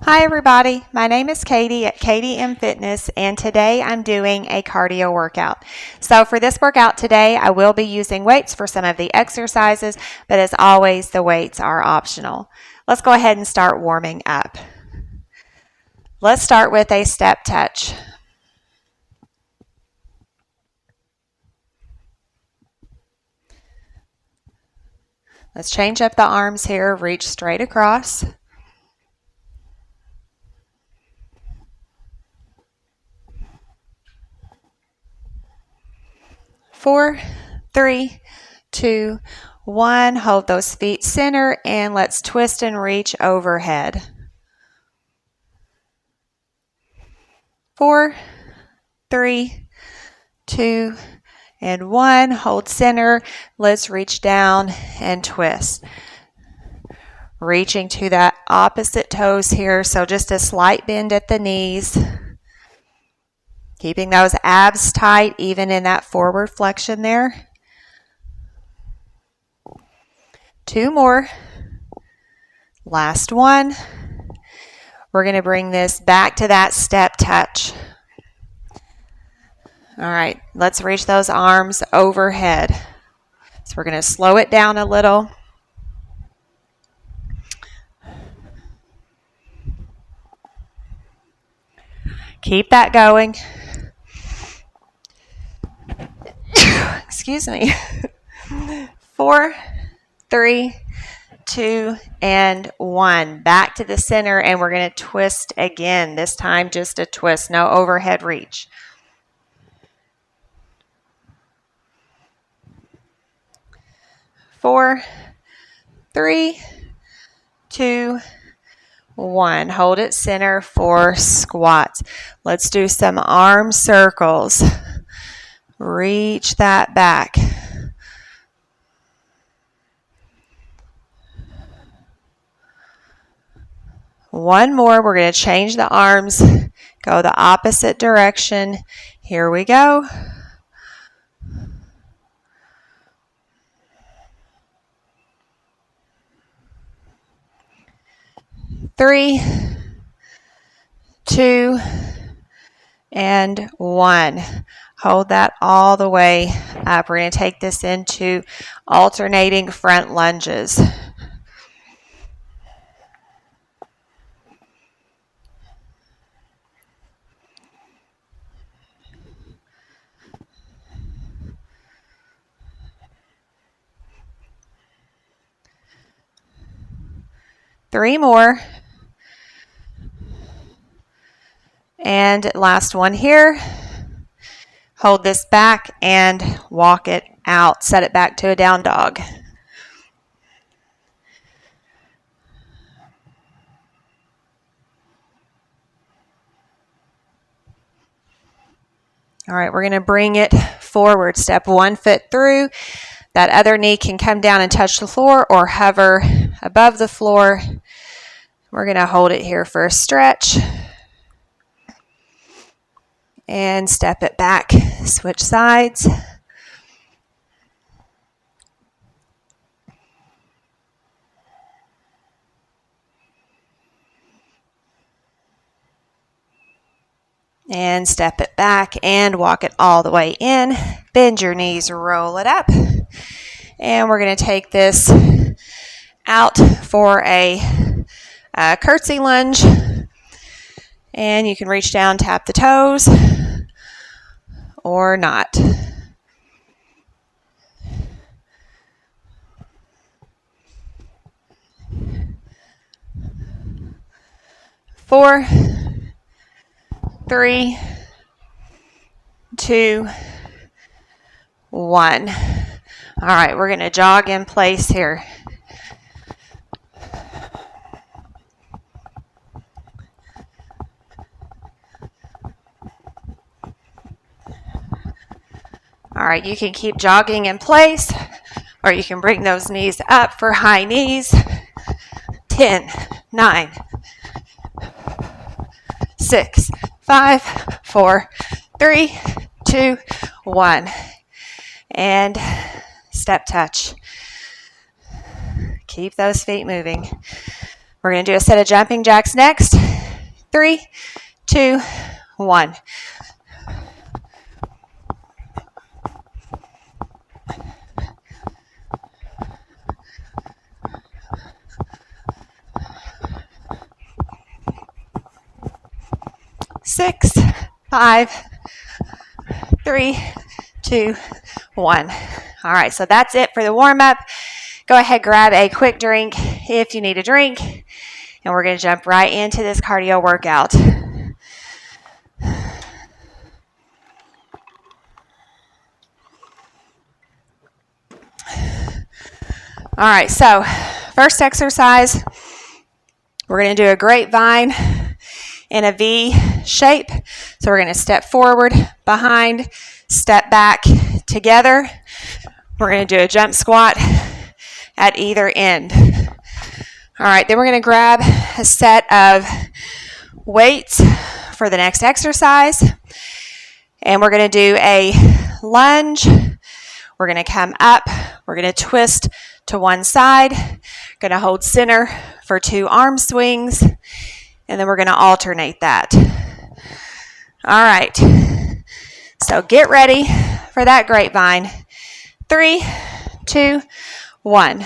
Hi everybody, my name is Katie at KatieMFitness and today I'm doing a cardio workout. So for this workout today, I will be using weights for some of the exercises, but as always, the weights are optional. Let's go ahead and start warming up. Let's start with a step touch. Let's change up the arms here, reach straight across. 4, 3, 2, 1. Hold those feet center and let's twist and reach overhead. 4, 3, 2, and 1. Hold center. Let's reach down and twist. Reaching to that opposite toes here, so just a slight bend at the knees. Keeping those abs tight even in that forward flexion there. 2 more. Last one. We're going to bring this back to that step touch. All right, let's reach those arms overhead. So we're going to slow it down a little. Keep that going. Excuse me. 4, 3, 2, and 1. Back to the center, and we're going to twist again. This time just a twist, no overhead reach. 4, 3, 2, 1. Hold it center for squats. Let's do some arm circles. Reach that back. One more. We're going to change the arms, go the opposite direction. Here we go. 3, 2, and 1. Hold that all the way up. We're going to take this into alternating front lunges. Three more. And last one here. Hold this back and walk it out. Set it back to a down dog. All right, we're going to bring it forward. Step one foot through. That other knee can come down and touch the floor or hover above the floor. We're going to hold it here for a stretch. And step it back. Switch sides. And step it back and walk it all the way in. Bend your knees, roll it up. And we're going to take this out for a curtsy lunge. And you can reach down, tap the toes, or not. Four, 3, 2, 1. All right, we're going to jog in place here. All right, you can keep jogging in place, or you can bring those knees up for high knees. 10, 9, 6, 5, 4, 3, 2, 1. And step touch. Keep those feet moving. We're going to do a set of jumping jacks next. 3, 2, 1. Six, 5, 3, 2, 1. All right, so that's it for the warm-up. Go ahead, grab a quick drink if you need a drink, and we're going to jump right into this cardio workout. All right, so first exercise, we're going to do a grapevine in a V shape. So we're going to step forward, behind, step back together. We're going to do a jump squat at either end. All right, then we're going to grab a set of weights for the next exercise. And we're going to do a lunge. We're going to come up. We're going to twist to one side. Going to hold center for 2 arm swings. And then we're going to alternate that. All right. So get ready for that grapevine. 3, 2, 1.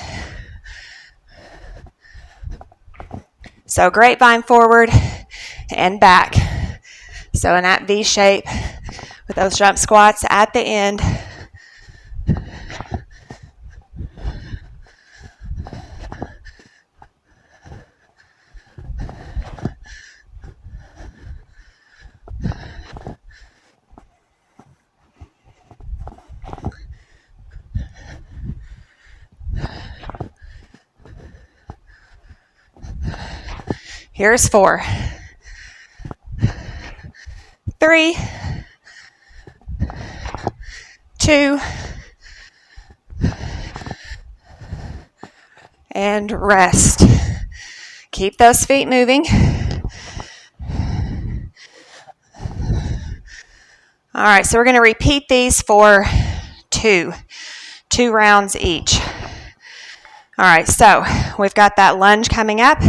So grapevine forward and back. So in that V shape with those jump squats at the end. Here's 4. 3, 2, and rest. Keep those feet moving. All right, so we're going to repeat these for 2 rounds each. All right, so we've got that lunge coming up.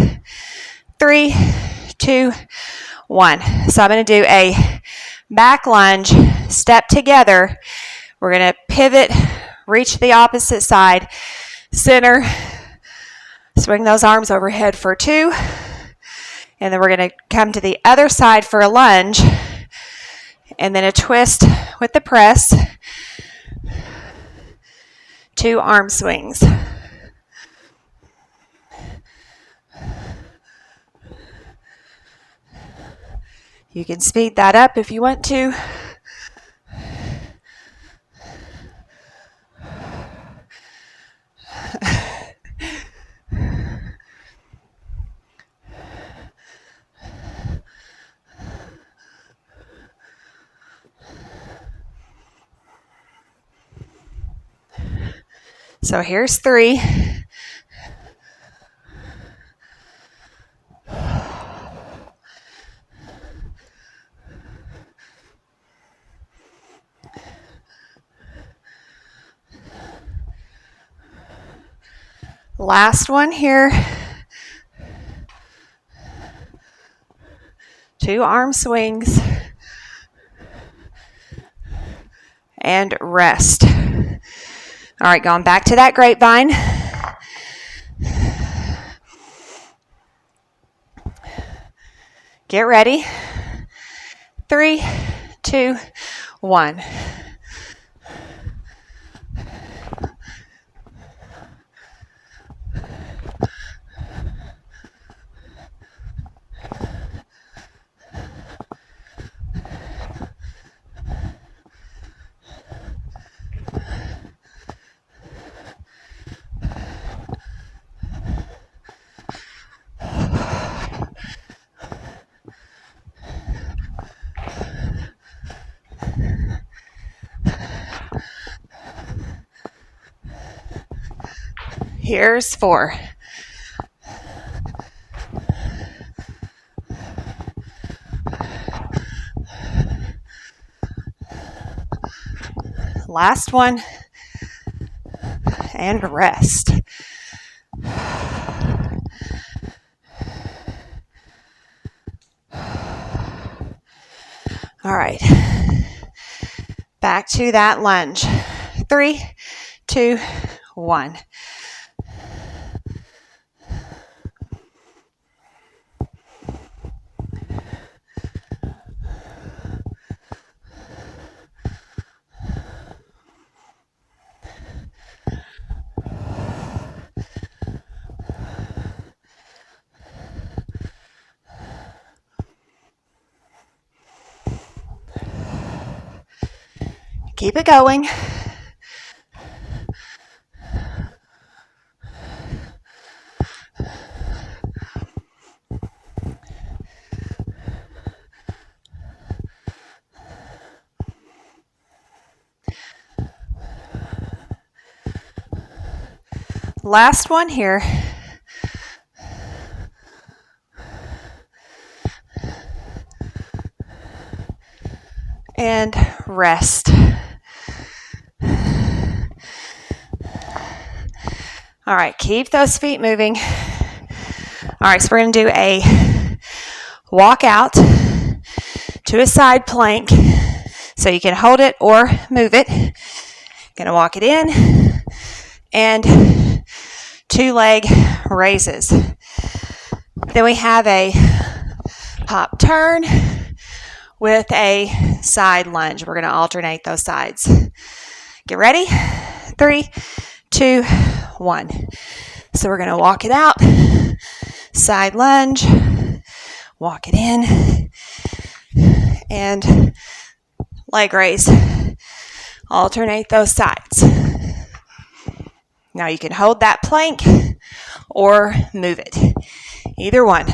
3, 2, 1. So I'm going to do a back lunge, step together. We're going to pivot, reach the opposite side, center, swing those arms overhead for 2. And then we're going to come to the other side for a lunge, and then a twist with the press, 2 arm swings. You can speed that up if you want to. So here's 3. Last one here. 2 arm swings. And rest. All right, going back to that grapevine. Get ready. 3, 2, 1. Here's 4. Last one. And rest. All right. Back to that lunge. 3, 2, 1. Keep it going. Last one here. And rest. All right, keep those feet moving. All right, so we're going to do a walk out to a side plank. So you can hold it or move it. Going to walk it in and 2 leg raises. Then we have a hop turn with a side lunge. We're going to alternate those sides. Get ready? 3, 2, 1. So we're going to walk it out, side lunge, walk it in, and leg raise. Alternate those sides. Now you can hold that plank or move it. Either one.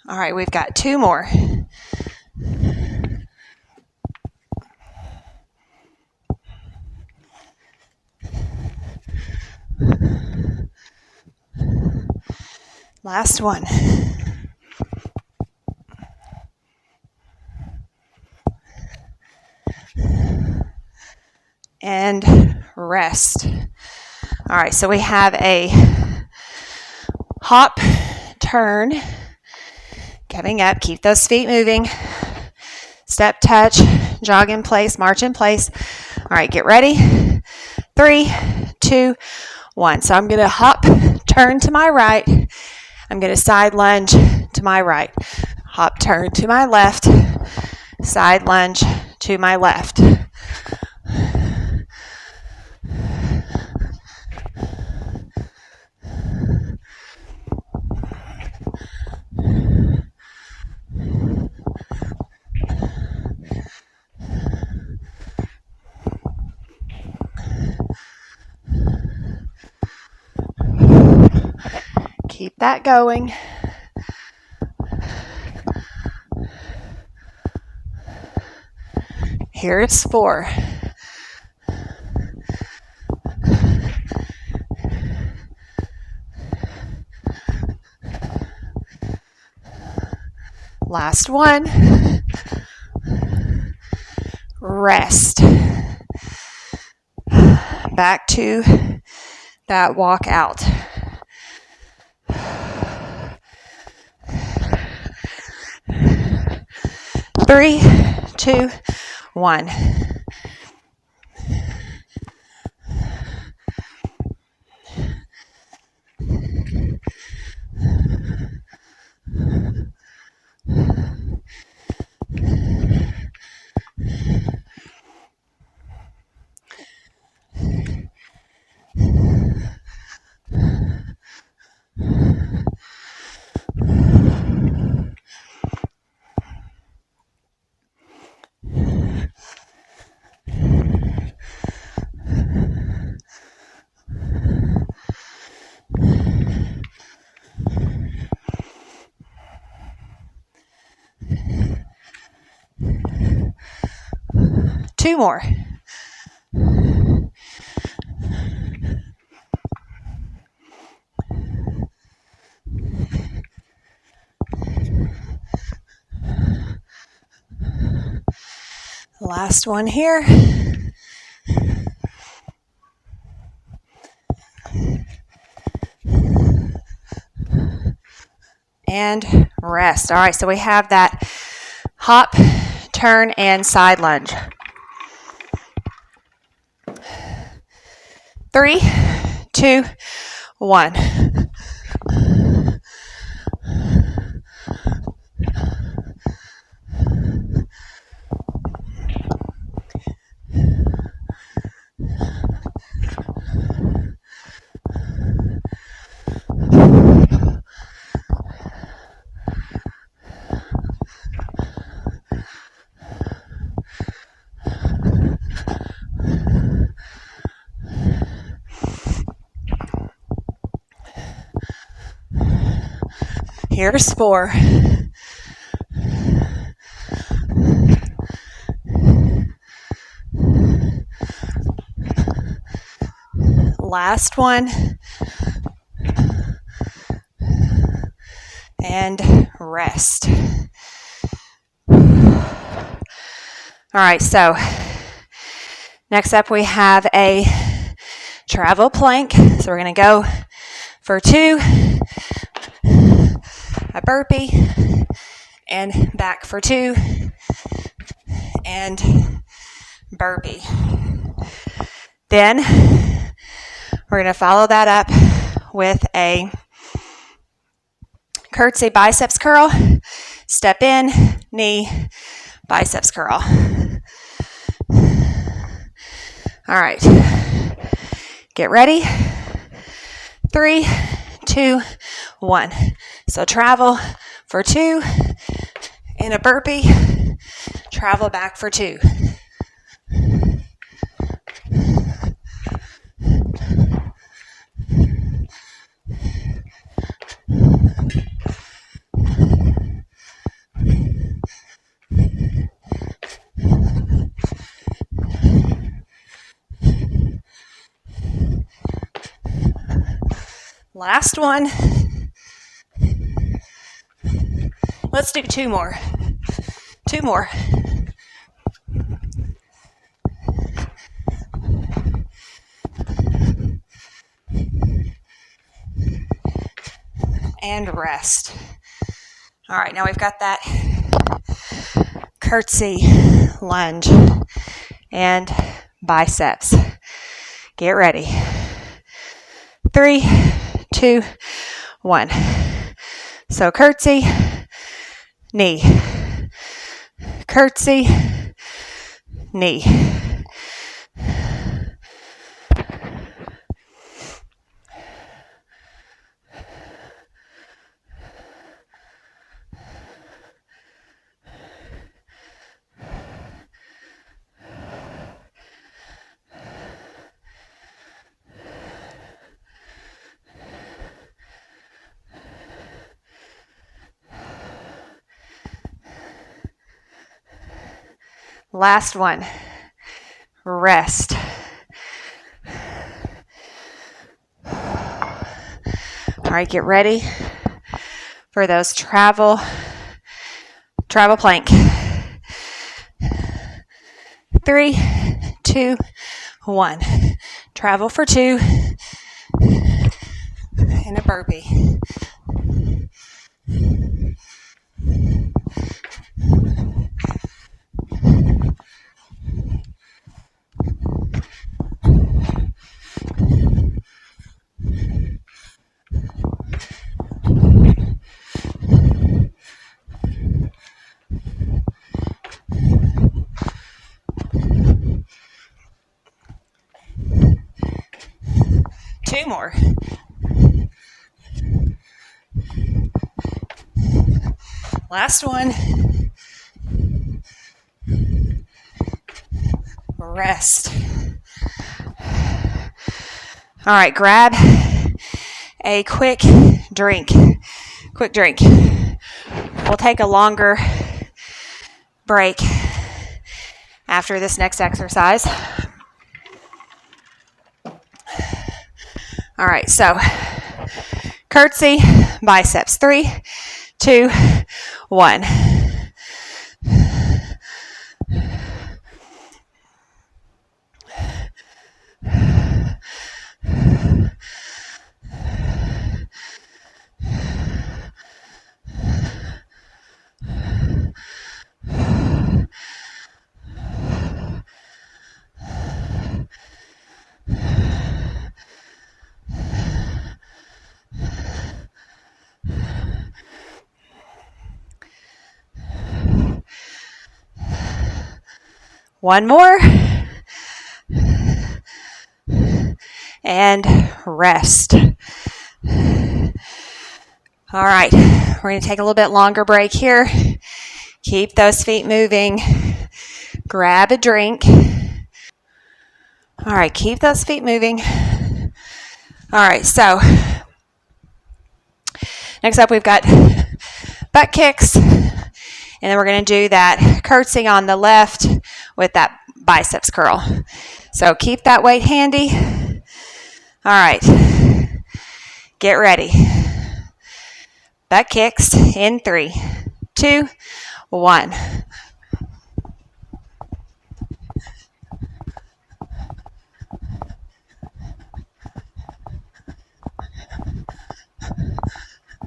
All right, we've got 2 more. Last one. And rest. All right, so we have a hop turn coming up. Keep those feet moving. Step, touch, jog in place, march in place. All right, get ready. 3, 2, 1. So I'm going to hop, turn to my right. I'm going to side lunge to my right. Hop, turn to my left. Side lunge to my left. Keep that going. Here's 4. Last one. Rest. Back to that walk out. Three, 2, 1. Two more. Last one here. And rest. All right, so we have that hop, turn, and side lunge. 3, 2, 1. Here's 4. Last one. And rest. All right, so next up we have a travel plank. So we're going to go for 2, a burpee, and back for 2, and burpee. Then we're going to follow that up with a curtsy biceps curl, step in, knee, biceps curl. All right, get ready. 3, 2, 1. So travel for 2 in a burpee, travel back for 2. Last one. Let's do 2 more. 2 more. And rest. All right, now we've got that curtsy lunge and biceps. Get ready. 3, 2, 1. So curtsy, knee, curtsy, knee. Last one. Rest. All right, get ready for those travel plank. 3, 2, 1. Travel for 2 in a burpee. Two more. Last one. Rest. All right, grab a quick drink. We'll take a longer break after this next exercise. All right, so curtsy, biceps. 3, 2, 1. One more. And rest. All right, we're going to take a little bit longer break here. Keep those feet moving. Grab a drink. All right, keep those feet moving. All right, so next up we've got butt kicks. And then we're going to do that curtsy on the left with that biceps curl. So keep that weight handy. All right, get ready. Butt kicks in 3, 2, 1.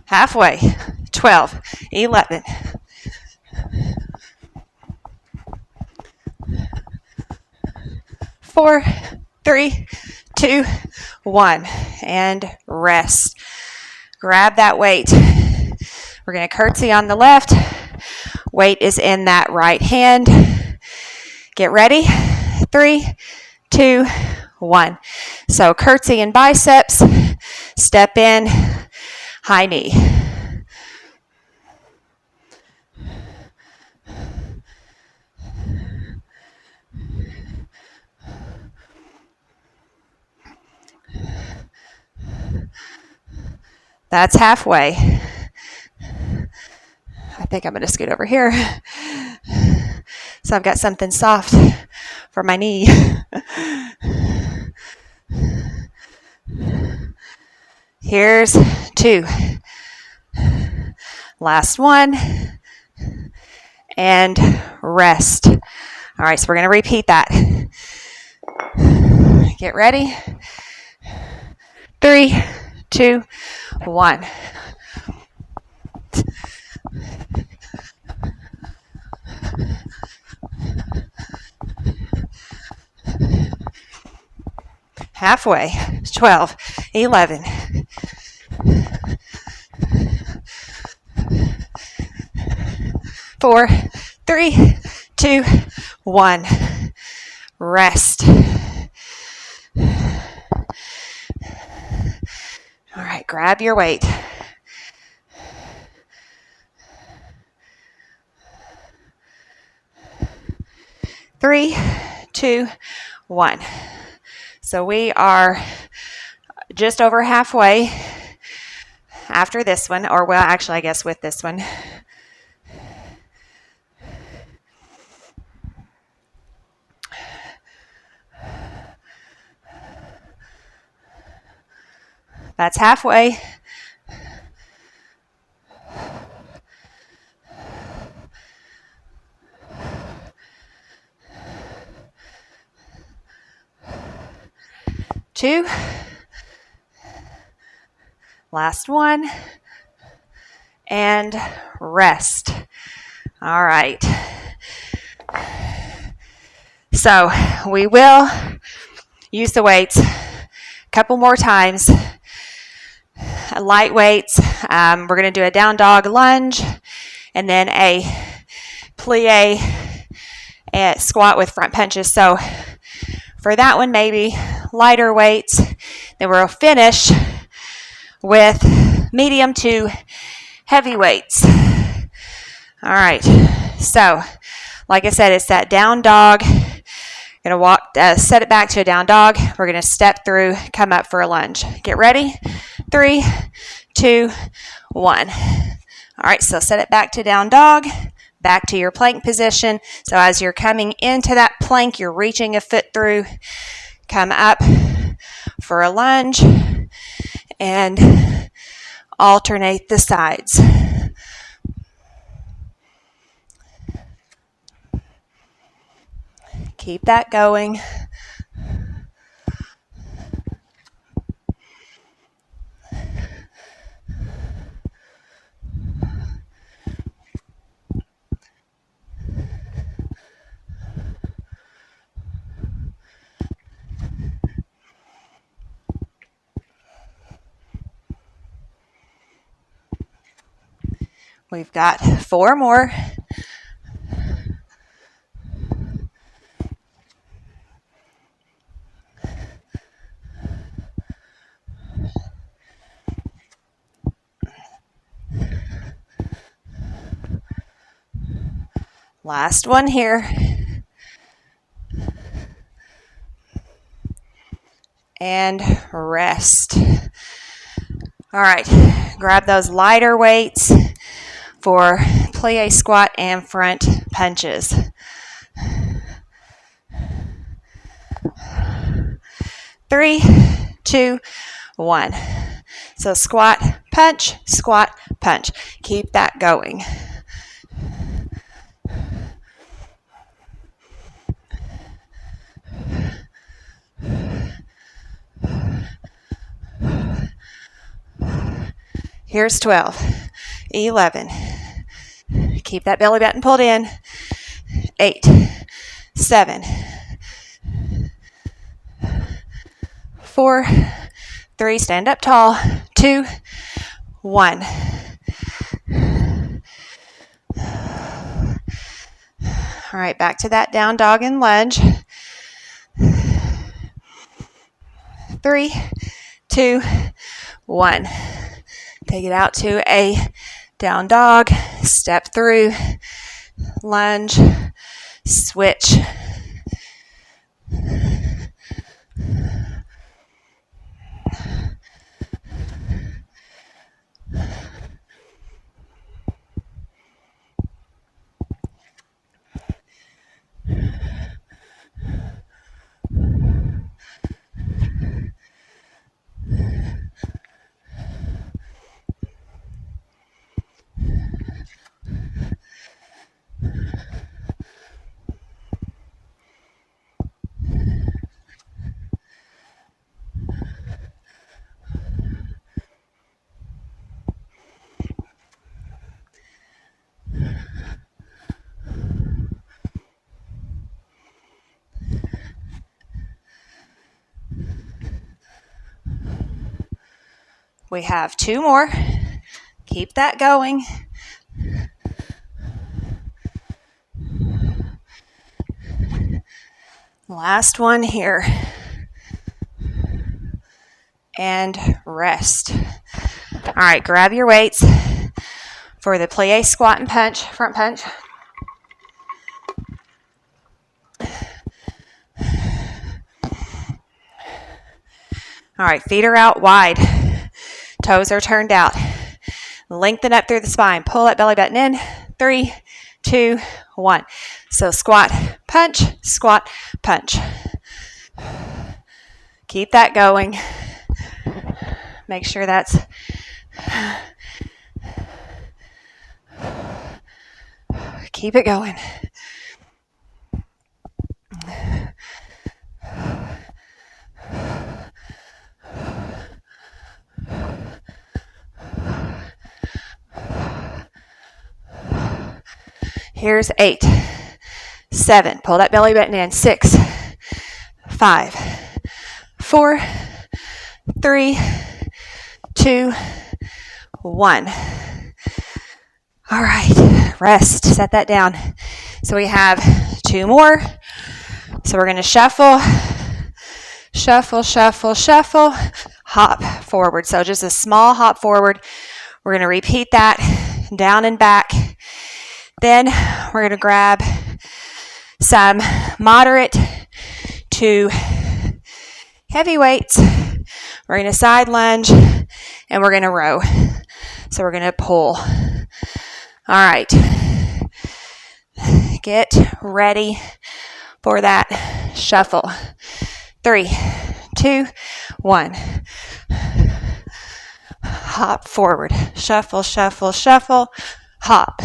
Halfway. 12, 11. 4, 3, 2, 1. And rest. Grab that weight. We're going to curtsy on the left. Weight is in that right hand. Get ready. 3, 2, 1. So curtsy and biceps. Step in. High knee. That's halfway. I think I'm going to scoot over here. So I've got something soft for my knee. Here's 2. Last one. And rest. All right, so we're going to repeat that. Get ready. 3, 2, 1. Halfway. 12, 11. 4, 3, 2, 1. Rest. All right, grab your weight. Three, 2, 1. So we are just over halfway after this one, or well, actually, I guess with this one. That's halfway. Two. Last one. And rest. All right. So we will use the weights a couple more times. Light weights. We're going to do a down dog lunge and then a plie squat with front punches. So for that one, maybe lighter weights. Then we'll finish with medium to heavy weights. All right. So, like I said, it's that down dog. Going to walk, set it back to a down dog. We're going to step through, come up for a lunge. Get ready. 3, 2, 1. All right. So set it back to down dog. Back to your plank position. So as you're coming into that plank, you're reaching a foot through. Come up for a lunge and alternate the sides. Keep that going. We've got 4 more. Last one here. And rest. All right, grab those lighter weights for plie squat and front punches. 3, 2, 1. So squat, punch, squat, punch. Keep that going. Here's 12, 11. Keep that belly button pulled in. 8, 7, 4, 3, stand up tall. 2, 1. All right, back to that down dog and lunge. 3, 2, 1. Take it out to a down dog, step through, lunge, switch. We have 2 more. Keep that going. Last one here. And rest. All right, grab your weights for the plie squat and punch, front punch. All right, feet are out wide. Toes are turned out. Lengthen up through the spine. Pull that belly button in. 3, 2, 1. So squat, punch, squat, punch. Keep that going. Make sure that's keep it going. Here's 8, 7. Pull that belly button in. 6, 5, 4, 3, 2, 1. All right, rest. Set that down. So we have 2 more. So we're going to shuffle, shuffle, shuffle, shuffle, hop forward. So just a small hop forward. We're going to repeat that down and back. Then we're going to grab some moderate to heavy weights. We're going to side lunge and we're going to row. So we're going to pull. All right. Get ready for that shuffle. 3, 2, 1. Hop forward. Shuffle, shuffle, shuffle. Hop.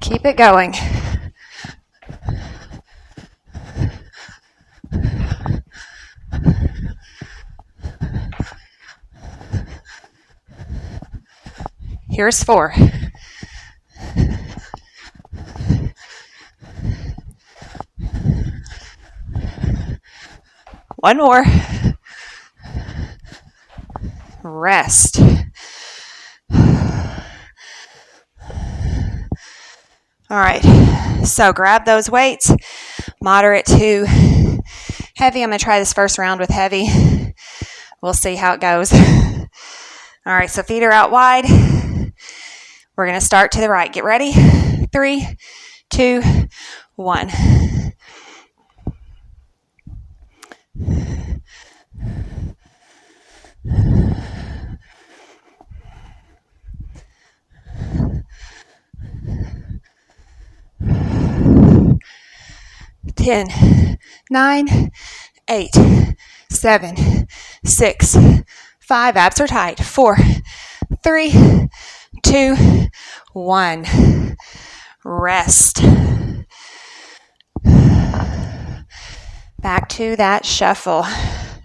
Keep it going. Here's 4. One more. Rest. All right, so grab those weights, moderate to heavy. I'm going to try this first round with heavy. We'll see how it goes. All right, so feet are out wide. We're going to start to the right. Get ready. 3, 2, 1. Ten, 9, 8, 7, 6, 5. Abs are tight. 4, 3, 2, 1. Rest. Back to that shuffle.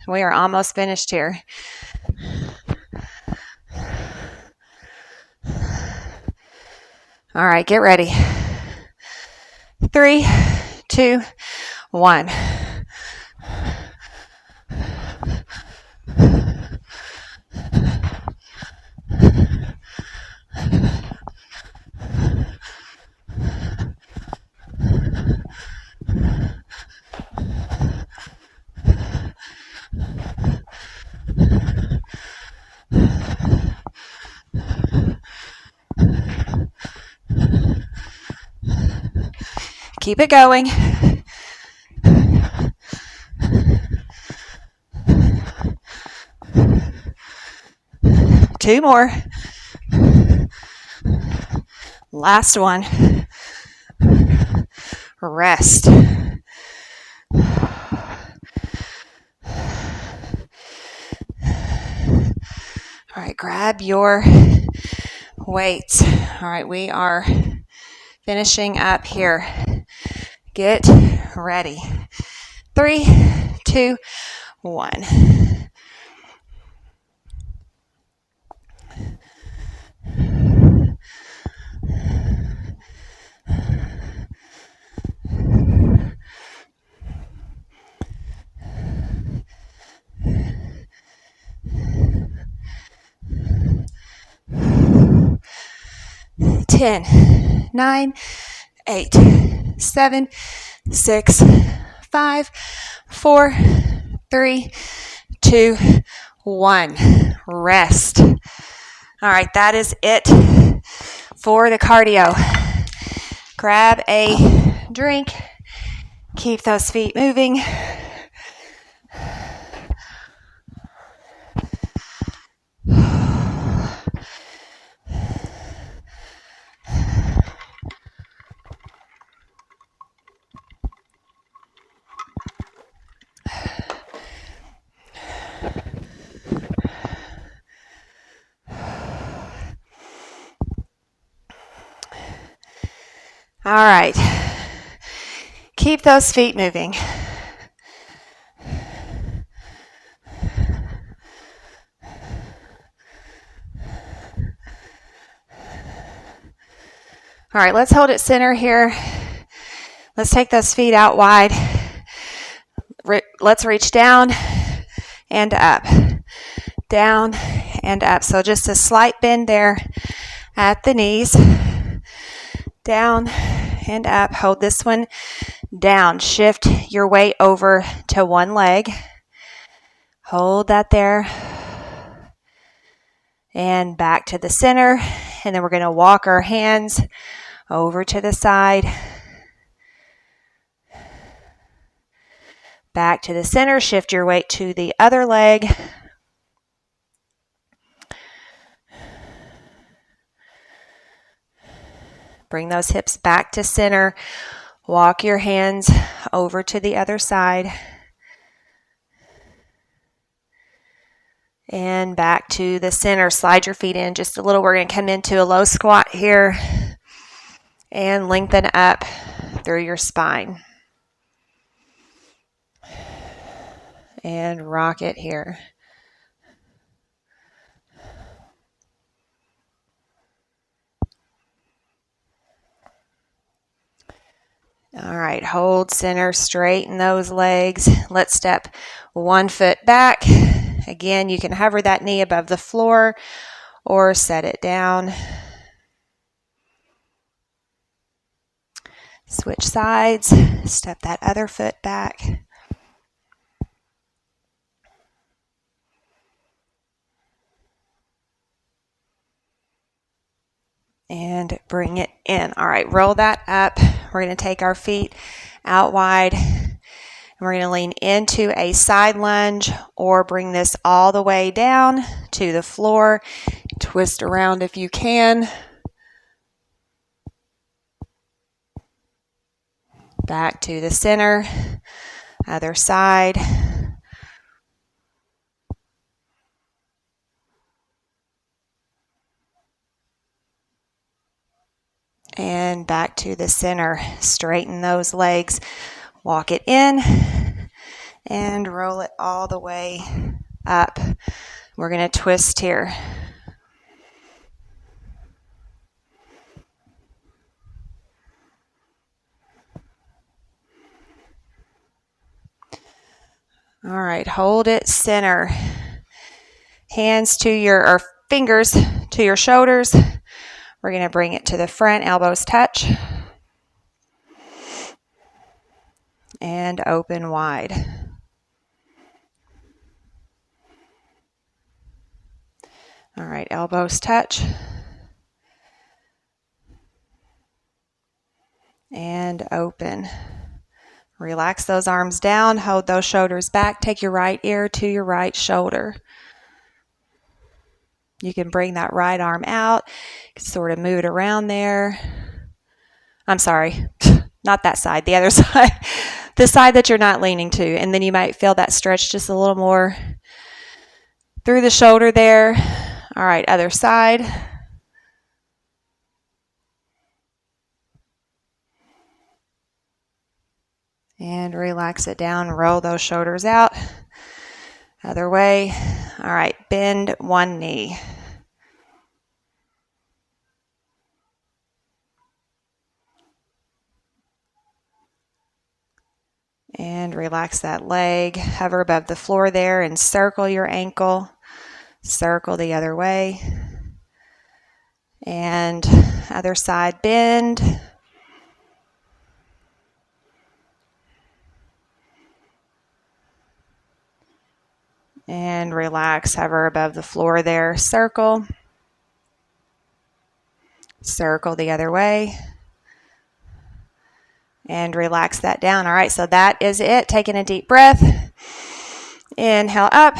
We are almost finished here. All right, get ready. 3, 2, 1. Keep it going. Two more. Last one. Rest. All right, grab your weights. All right, we are finishing up here. Get ready. 3, 2, 1. Ten, 9, 8, 7, 6, 5, 4, 3, 2, 1. Rest. All right, that is it for the cardio. Grab a drink. Keep those feet moving. All right. Keep those feet moving. All right, let's hold it center here. Let's take those feet out wide. Let's reach down and up. Down and up. So just a slight bend there at the knees. Down and up. Hold this one down. Shift your weight over to one leg. Hold that there. And back to the center. And then we're going to walk our hands over to the side. Back to the center. Shift your weight to the other leg. Bring those hips back to center. Walk your hands over to the other side. And back to the center. Slide your feet in just a little. We're going to come into a low squat here. And lengthen up through your spine. And rock it here. All right, hold center, straighten those legs. Let's step one foot back. Again, you can hover that knee above the floor or set it down. Switch sides, step that other foot back. And bring it in. All right, roll that up. We're going to take our feet out wide. And we're going to lean into a side lunge or bring this all the way down to the floor. Twist around if you can. Back to the center. Other side. And back to the center. Straighten those legs. Walk it in and roll it all the way up. We're going to twist here. All right, hold it center. Hands to or fingers to your shoulders. We're going to bring it to the front, elbows touch. And open wide. All right, elbows touch. And open. Relax those arms down, hold those shoulders back. Take your right ear to your right shoulder. You can bring that right arm out, sort of move it around there. I'm sorry, not that side, the other side. The side that you're not leaning to. And then you might feel that stretch just a little more through the shoulder there. All right, other side. And relax it down, roll those shoulders out. Other way. All right, bend one knee. And relax that leg. Hover above the floor there and circle your ankle. Circle the other way. And other side, bend. And relax, hover above the floor there, circle. Circle the other way. And relax that down. All right, so that is it. Taking a deep breath. Inhale up.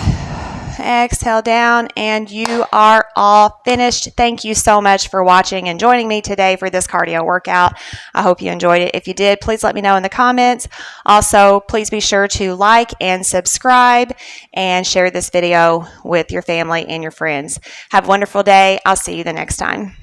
Exhale down, and you are all finished. Thank you so much for watching and joining me today for this cardio workout. I hope you enjoyed it. If you did, please let me know in the comments. Also, please be sure to like and subscribe and share this video with your family and your friends. Have a wonderful day. I'll see you the next time.